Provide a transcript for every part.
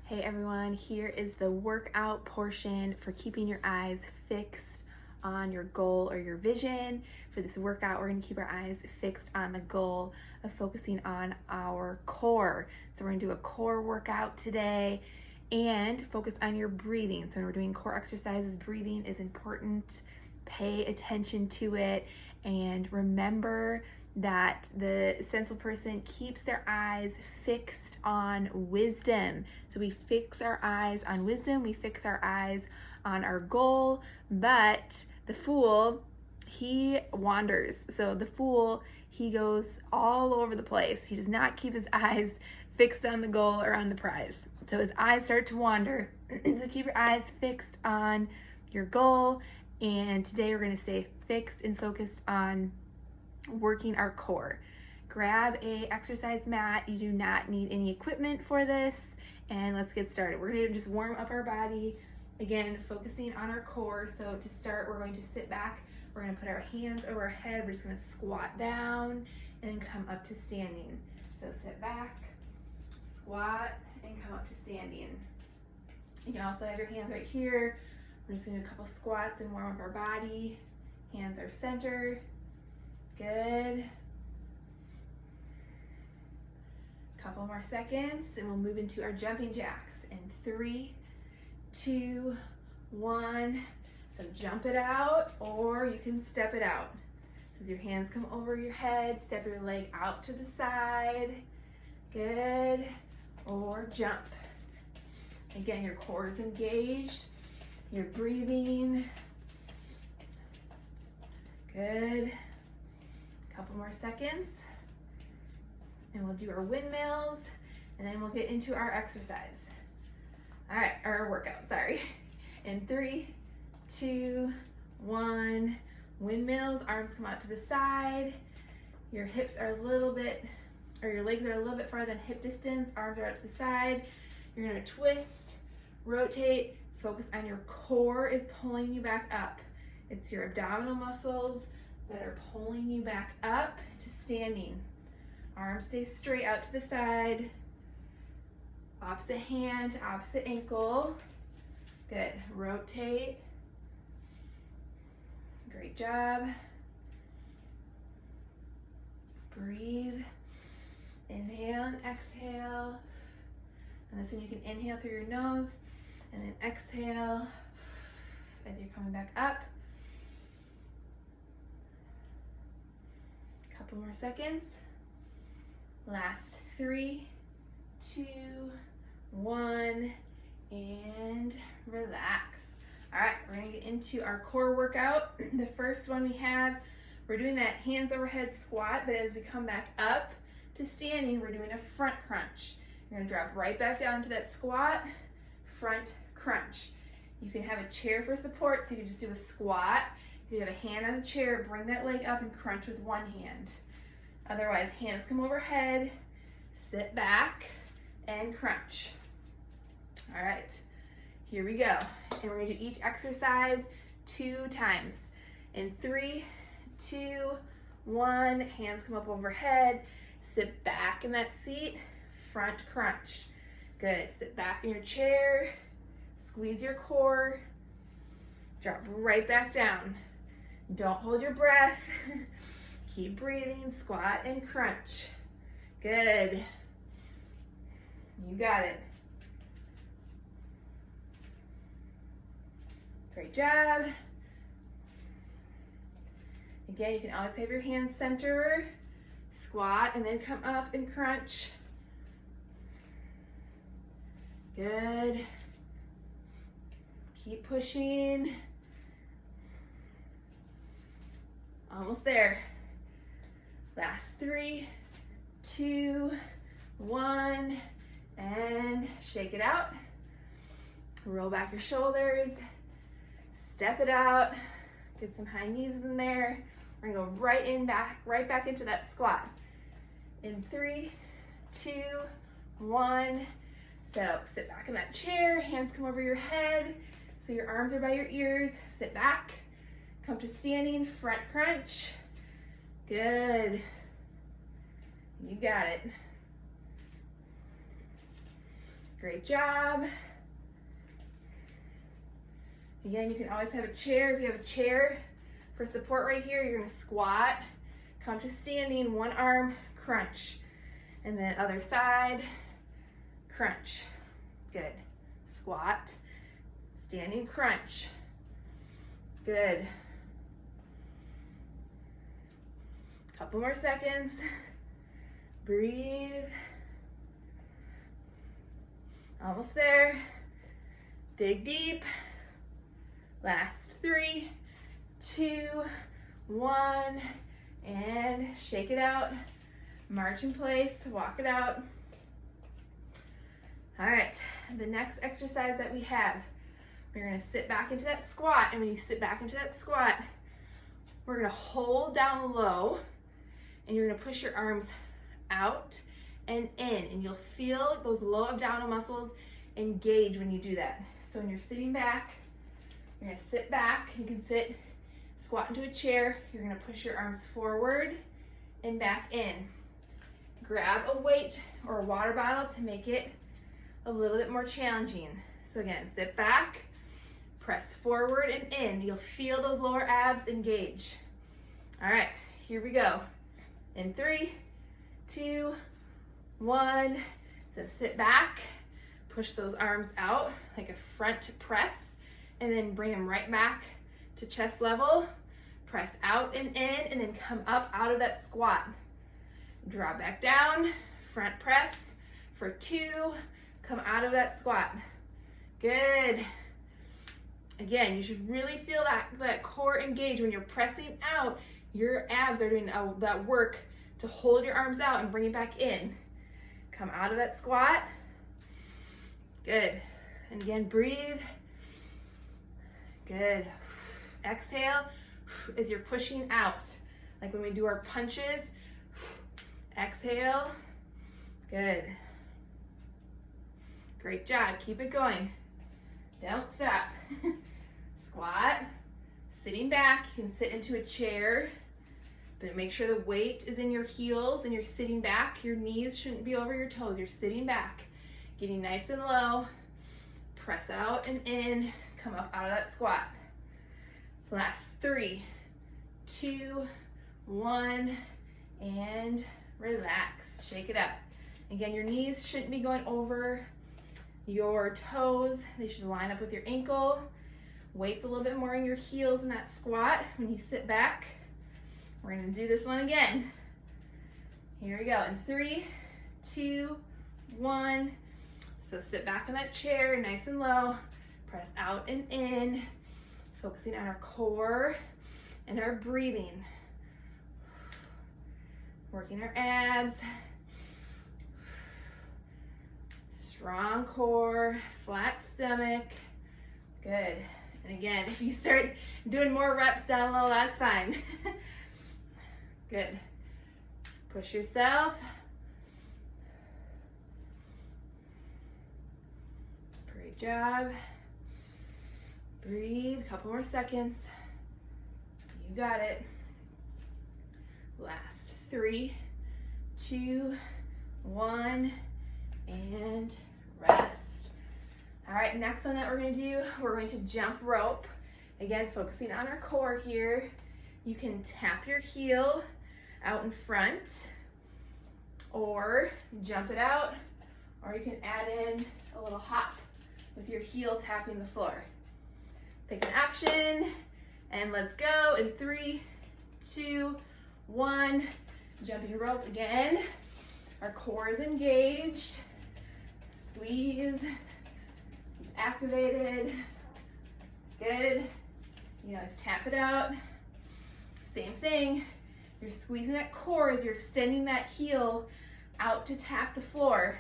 Hey everyone, here is the workout portion for keeping your eyes fixed on your goal or your vision. For this workout, we're going to keep our eyes fixed on the goal of focusing on our core. So we're going to do a core workout today and focus on your breathing. So when we're doing core exercises, breathing is important. Pay attention to it and remember that the sensible person keeps their eyes fixed on wisdom. So we fix our eyes on wisdom, we fix our eyes on our goal, but the fool, he wanders. So the fool, he goes all over the place. He does not keep his eyes fixed on the goal or on the prize. So his eyes start to wander. So keep your eyes fixed on your goal. And today we're going to stay fixed and focused on working our core. Grab a exercise mat. You do not need any equipment for this, and let's get started. We're going to just warm up our body, again focusing on our core. So to start, we're going to sit back, we're going to put our hands over our head, we're just going to squat down and then come up to standing. So sit back, squat, and come up to standing. You can also have your hands right here. We're just going to do a couple squats and warm up our body. Hands are centered. Good. Couple more seconds and we'll move into our jumping jacks in 3, 2, 1. So jump it out or you can step it out. As your hands come over your head, step your leg out to the side. Good. Or jump. Again, your core is engaged. You're breathing. Good. Couple more seconds and we'll do our windmills and then we'll get into our exercise. All right, our workout, sorry. In 3, 2, 1, windmills, arms come out to the side. Your hips are a little bit, or your legs are a little bit farther than hip distance, arms are out to the side. You're gonna twist, rotate, focus on your core is pulling you back up. It's your abdominal muscles that are pulling you back up to standing. Arms stay straight out to the side. Opposite hand to opposite ankle. Good. Rotate. Great job. Breathe. Inhale and exhale. And this one you can inhale through your nose and then exhale as you're coming back up. Couple more seconds. Last 3, 2, 1, and relax. All right, we're gonna get into our core workout. The first one we have, we're doing that hands overhead squat, but as we come back up to standing, we're doing a front crunch. You're gonna drop right back down to that squat, front crunch. You can have a chair for support, so you can just do a squat. If you have a hand on a chair, bring that leg up and crunch with one hand. Otherwise, hands come overhead, sit back, and crunch. All right, here we go. And we're gonna do each exercise 2 times. In 3, 2, 1, hands come up overhead, sit back in that seat, front crunch. Good, sit back in your chair, squeeze your core, drop right back down. Don't hold your breath. Keep breathing, squat and crunch. Good. You got it. Great job. Again, you can always have your hands center, squat, and then come up and crunch. Good. Keep pushing. Almost there. Last 3, 2, 1, and shake it out. Roll back your shoulders, step it out, get some high knees in there. We're gonna go right back into that squat. In 3, 2, 1. So sit back in that chair, hands come over your head, so your arms are by your ears. Sit back, come to standing, front crunch. Good. You got it. Great job. Again, you can always have a chair. If you have a chair for support right here, you're gonna squat, come to standing, one arm, crunch. And then other side, crunch. Good. Squat, standing crunch. Good. Couple more seconds. Breathe. Almost there. Dig deep. Last 3, 2, 1, and shake it out. March in place, walk it out. All right, the next exercise that we have, we're gonna sit back into that squat, and when you sit back into that squat, we're gonna hold down low, and you're gonna push your arms out and in, and you'll feel those low abdominal muscles engage when you do that. So when you're sitting back, you're gonna sit back, you can sit, squat into a chair, you're gonna push your arms forward and back in. Grab a weight or a water bottle to make it a little bit more challenging. So again, sit back, press forward and in. You'll feel those lower abs engage. All right, here we go. In 3, 2, 1. So sit back, push those arms out like a front press, and then bring them right back to chest level. Press out and in, and then come up out of that squat. Drop back down, front press for 2, come out of that squat. Good. Again, you should really feel that core engage. When you're pressing out, your abs are doing that work to hold your arms out and bring it back in. Come out of that squat. Good. And again, breathe. Good. Exhale as you're pushing out. Like when we do our punches. Exhale. Good. Great job. Keep it going. Don't stop. Squat. Sitting back. You can sit into a chair, but make sure the weight is in your heels and you're sitting back. Your knees shouldn't be over your toes. You're sitting back, getting nice and low. Press out and in. Come up out of that squat. Last 3, 2, 1, and relax. Shake it up. Again, your knees shouldn't be going over your toes. They should line up with your ankle. Weight's a little bit more in your heels in that squat when you sit back. We're gonna do this one again. Here we go. In 3, 2, 1. So sit back in that chair, nice and low. Press out and in. Focusing on our core and our breathing. Working our abs. Strong core, flat stomach. Good. And again, if you start doing more reps down low, that's fine. Good. Push yourself. Great job. Breathe, a couple more seconds. You got it. Last 3, 2, 1, and rest. All right, next one that we're gonna do, we're going to jump rope. Again, focusing on our core here. You can tap your heel out in front, or jump it out, or you can add in a little hop with your heel tapping the floor. Pick an option, and let's go. In 3, 2, 1, jumping rope again. Our core is engaged. Squeeze, activated. Good. You guys tap it out. Same thing. You're squeezing that core as you're extending that heel out to tap the floor.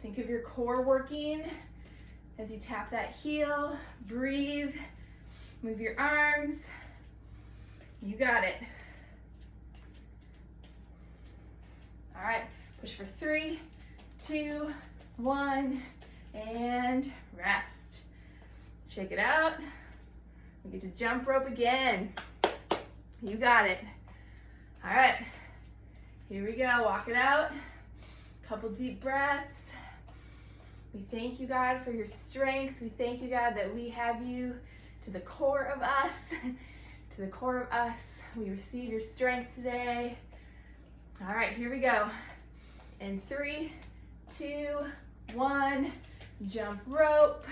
Think of your core working as you tap that heel. Breathe. Move your arms. You got it. All right, push for 3, 2, 1, and rest. Shake it out. We get to jump rope again. You got it. All right, here we go. Walk it out. Couple deep breaths. We thank you, God, for your strength. We thank you, God, that we have you to the core of us. To the core of us. We receive your strength today. All right, here we go. In 3, 2, 1, jump rope.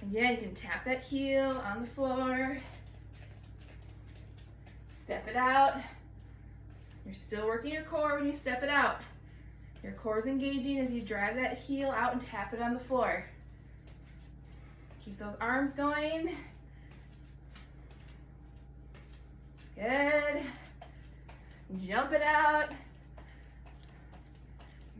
Again, you can tap that heel on the floor. Step it out. You're still working your core when you step it out. Your core is engaging as you drive that heel out and tap it on the floor. Keep those arms going. Good. Jump it out.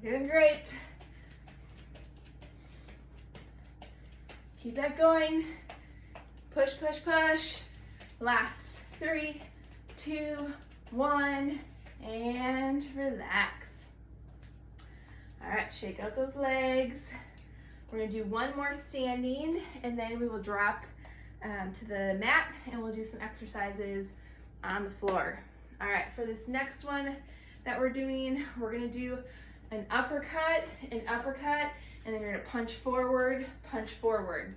You're doing great. Keep that going. Push, push, push. Last 3, 2, 1, and relax. All right, shake out those legs. We're gonna do one more standing, and then we will drop to the mat, and we'll do some exercises on the floor. All right, for this next one that we're doing, we're gonna do an uppercut, and then you're gonna punch forward, punch forward.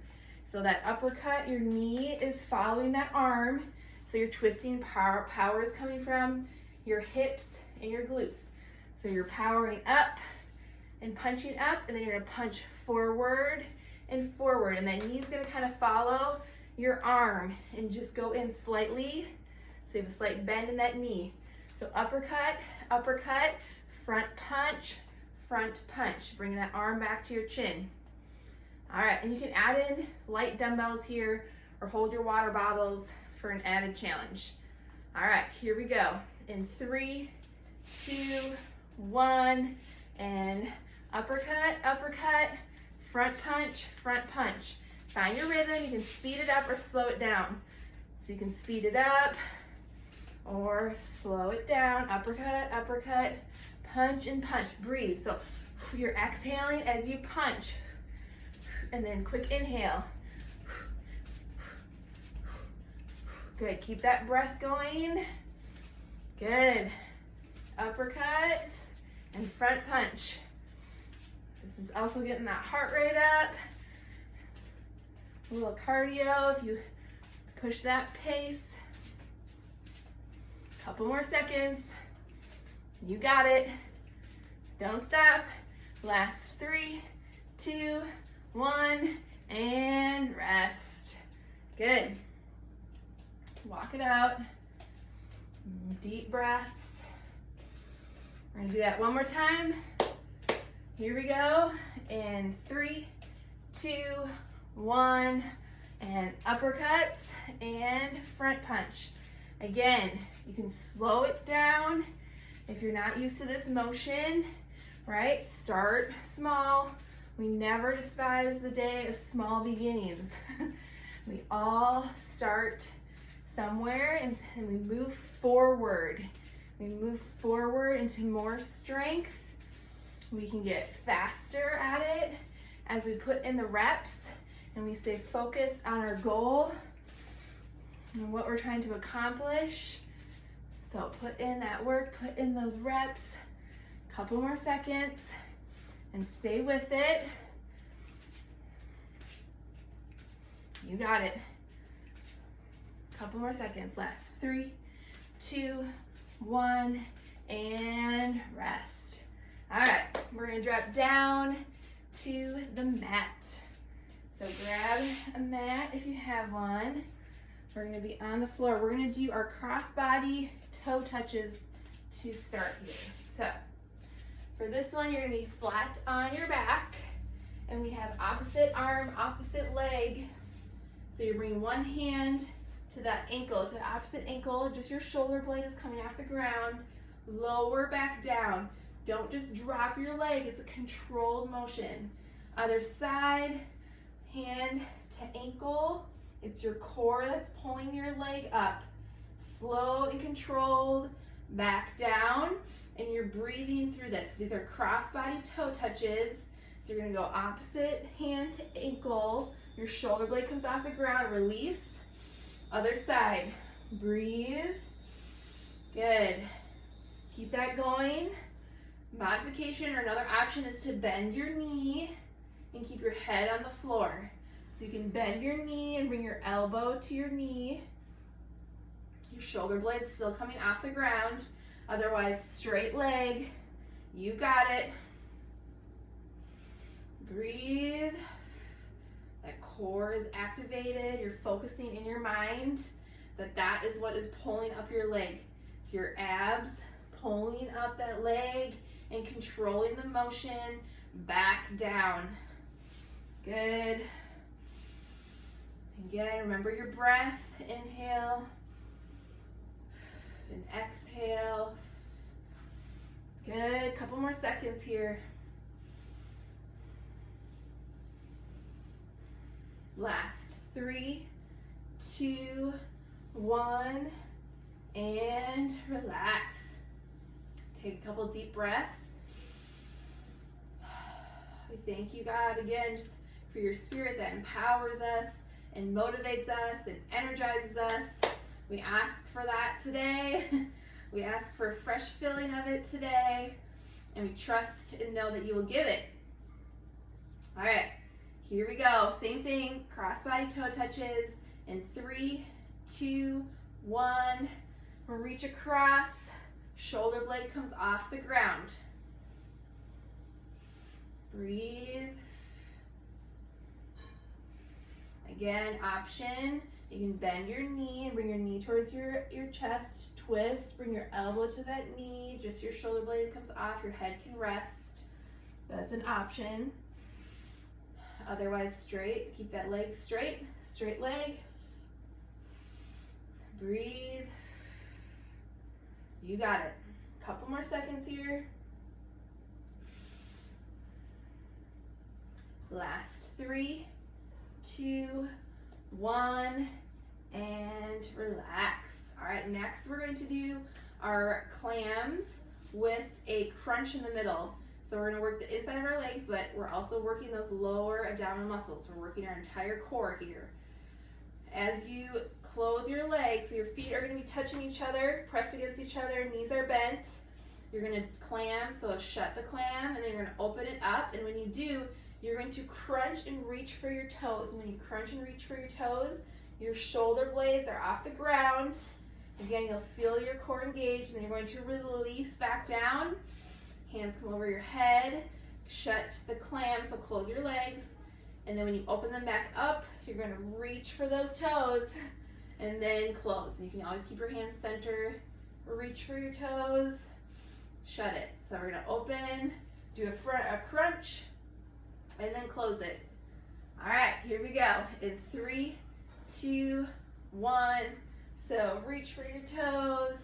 So that uppercut, your knee is following that arm, so you're twisting, power is coming from your hips and your glutes. So you're powering up and punching up, and then you're gonna punch forward, and that knee's gonna kind of follow your arm and just go in slightly. So you have a slight bend in that knee. So uppercut, uppercut, front punch, bringing that arm back to your chin. All right, and you can add in light dumbbells here or hold your water bottles for an added challenge. All right, here we go. In 3, 2, 1, and uppercut, uppercut, front punch, front punch. Find your rhythm. You can speed it up or slow it down. So you can speed it up or slow it down. Uppercut, uppercut, punch and punch. Breathe. So you're exhaling as you punch. And then quick inhale. Good. Keep that breath going. Good. Uppercut and front punch. This is also getting that heart rate up. A little cardio if you push that pace. Couple more seconds. You got it. Don't stop. Last 3, 2, 1, and rest. Good. Walk it out. Deep breaths. We're gonna do that one more time. Here we go. In 3, 2, 1, and uppercuts and front punch. Again, you can slow it down if you're not used to this motion, right? Start small. We never despise the day of small beginnings. We all start somewhere and we move forward. We move forward into more strength. We can get faster at it as we put in the reps and we stay focused on our goal and what we're trying to accomplish. So put in that work, put in those reps, couple more seconds, and stay with it. You got it. Couple more seconds. Last 3, 2, 1, and rest. All right, we're gonna drop down to the mat. So grab a mat if you have one. We're gonna be on the floor. We're gonna do our crossbody toe touches to start here. So for this one, you're gonna be flat on your back, and we have opposite arm, opposite leg. So you're bringing one hand to that ankle, to the opposite ankle, just your shoulder blade is coming off the ground, lower back down. Don't just drop your leg, it's a controlled motion. Other side, hand to ankle, it's your core that's pulling your leg up. Slow and controlled, back down, and you're breathing through this. These are crossbody toe touches. So you're gonna go opposite hand to ankle, your shoulder blade comes off the ground, release. Other side, breathe. Good. Keep that going. Modification or another option is to bend your knee and keep your head on the floor. So you can bend your knee and bring your elbow to your knee. Your shoulder blades still coming off the ground. Otherwise, straight leg. You got it. Breathe. That core is activated. You're focusing in your mind that is what is pulling up your leg. It's your abs pulling up that leg and controlling the motion back down. Good. Again, remember your breath. Inhale and exhale. Good. Couple more seconds here. Last 3, 2, 1, and relax. Take a couple deep breaths. We thank you, God, again, just for your spirit that empowers us and motivates us and energizes us. We ask for that today. We ask for a fresh filling of it today, and we trust and know that you will give it. All right, here we go. Same thing, cross-body toe touches in 3, 2, 1. We'll reach across, shoulder blade comes off the ground. Breathe. Again, option, you can bend your knee and bring your knee towards your chest, twist, bring your elbow to that knee, just your shoulder blade comes off, your head can rest. That's an option. Otherwise, straight, keep that leg straight leg. Breathe. You got it. Couple more seconds here. Last 3, 2, 1, and relax. All right, next we're going to do our clams with a crunch in the middle. So we're gonna work the inside of our legs, but we're also working those lower abdominal muscles. We're working our entire core here. As you close your legs, so your feet are gonna be touching each other, pressed against each other, knees are bent. You're gonna clam, so shut the clam, and then you're gonna open it up, and when you do, you're going to crunch and reach for your toes. And when you crunch and reach for your toes, your shoulder blades are off the ground. Again, you'll feel your core engaged, and then you're going to release back down. Hands come over your head, shut the clam, so close your legs, and then when you open them back up, you're going to reach for those toes, and then close. And you can always keep your hands centered, reach for your toes, shut it. So we're going to open, do a crunch, and then close it. All right, here we go. In 3, 2, 1. So reach for your toes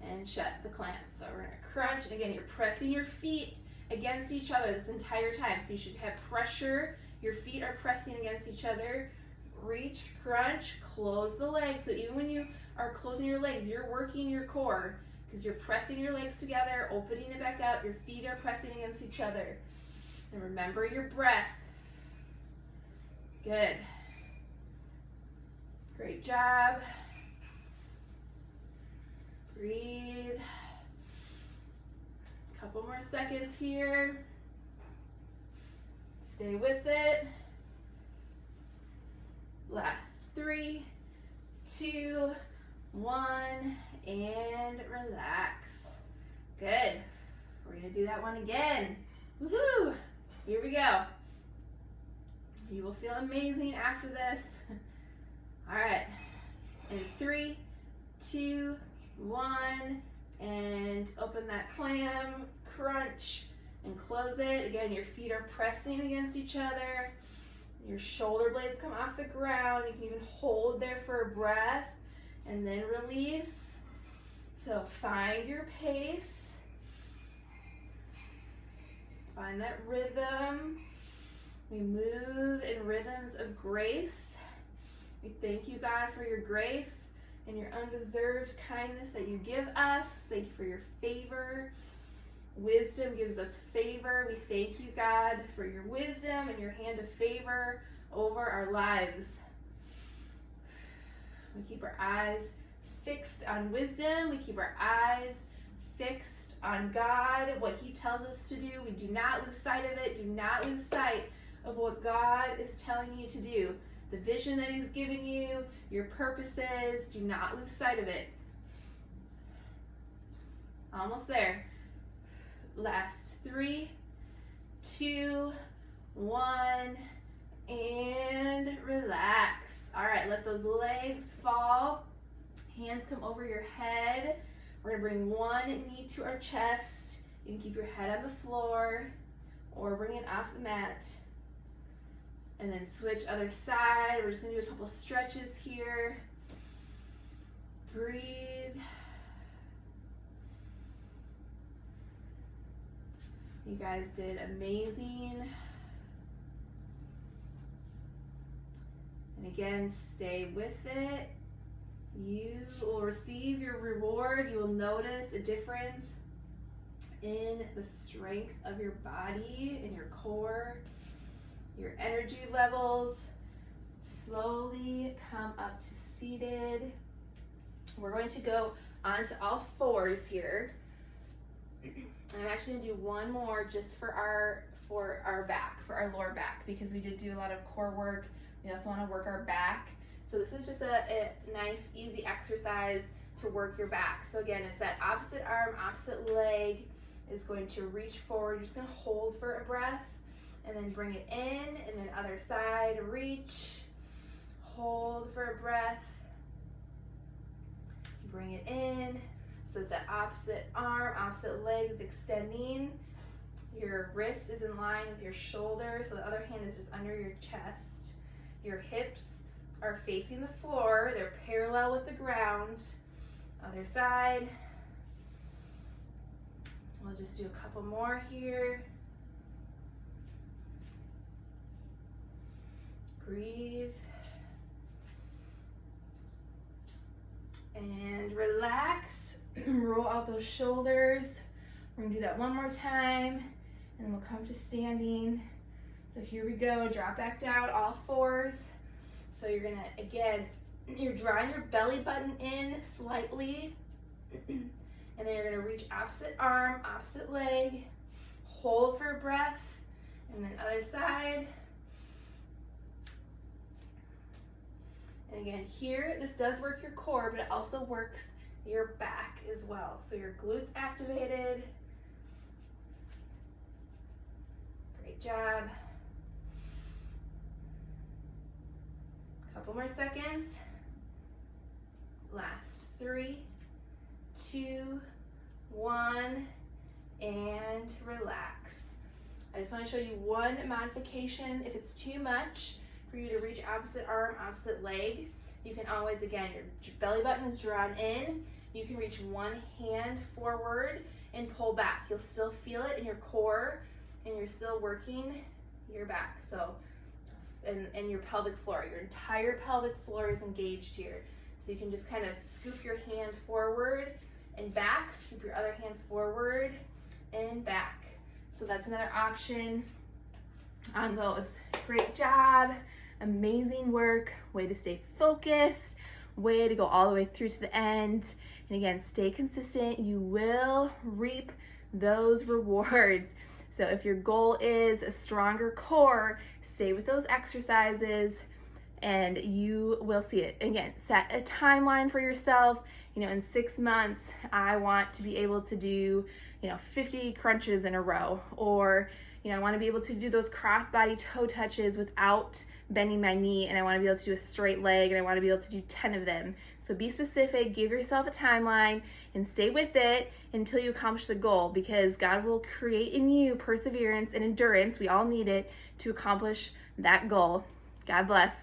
and shut the clam. So we're gonna crunch, and again, you're pressing your feet against each other this entire time. So you should have pressure. Your feet are pressing against each other. Reach, crunch, close the legs. So even when you are closing your legs, you're working your core because you're pressing your legs together, opening it back up. Your feet are pressing against each other. And remember your breath. Good. Great job. Breathe. Couple more seconds here. Stay with it. Last 3, 2, 1, and relax. Good. We're gonna do that one again. Woohoo! Here we go. You will feel amazing after this. All right. In 3, 2, 1, and open that clam, crunch, and close it. Again, your feet are pressing against each other. Your shoulder blades come off the ground. You can even hold there for a breath and then release. So find your pace. Find that rhythm. We move in rhythms of grace. We thank you, God, for your grace and your undeserved kindness that you give us. Thank you for your favor. Wisdom gives us favor. We thank you, God, for your wisdom and your hand of favor over our lives. We keep our eyes fixed on wisdom. We keep our eyes fixed on God, what He tells us to do. We do not lose sight of it. Do not lose sight of what God is telling you to do. The vision that He's giving you, your purposes, do not lose sight of it. Almost there. Last 3, 2, 1, and relax. All right, let those legs fall. Hands come over your head. We're gonna bring one knee to our chest. You can keep your head on the floor or bring it off the mat. And then switch other side. We're just gonna do a couple stretches here. Breathe. You guys did amazing. And again, stay with it. You will receive your reward. You will notice a difference in the strength of your body and your core, your energy levels. Slowly come up to seated. We're going to go onto all fours here. I'm actually gonna do one more just for our back, for our lower back, because we did do a lot of core work. We also want to work our back. So this is just a nice, easy exercise to work your back. So again, it's that opposite arm, opposite leg is going to reach forward. You're just gonna hold for a breath and then bring it in, and then other side, reach, hold for a breath, bring it in. So it's that opposite arm, opposite leg is extending. Your wrist is in line with your shoulder, so the other hand is just under your chest. Your hips are facing the floor. They're parallel with the ground. Other side. We'll just do a couple more here. Breathe. And relax. Roll out those shoulders. We're gonna do that one more time, and then we'll come to standing. So here we go, drop back down, all fours. So you're gonna, again, you're drawing your belly button in slightly, and then you're gonna reach opposite arm, opposite leg, hold for a breath, and then other side. And again, here, this does work your core, but it also works your back as well. So your glutes activated. Great job. Couple more seconds. Last 3, 2, 1, and relax. I just want to show you one modification. If it's too much for you to reach opposite arm, opposite leg, you can always, again, your belly button is drawn in. You can reach one hand forward and pull back. You'll still feel it in your core, and you're still working your back. So, and your pelvic floor. Your entire pelvic floor is engaged here. So you can just kind of scoop your hand forward and back, scoop your other hand forward and back. So that's another option on those. Great job. Amazing work. Way to stay focused. Way to go all the way through to the end. And again, stay consistent. You will reap those rewards. So if your goal is a stronger core, stay with those exercises and you will see it. Again, set a timeline for yourself. You know, in 6 months, I want to be able to do, 50 crunches in a row, or, I want to be able to do those cross-body toe touches without bending my knee, and I want to be able to do a straight leg, and I want to be able to do 10 of them. So be specific, give yourself a timeline, and stay with it until you accomplish the goal, because God will create in you perseverance and endurance. We all need it to accomplish that goal. God bless.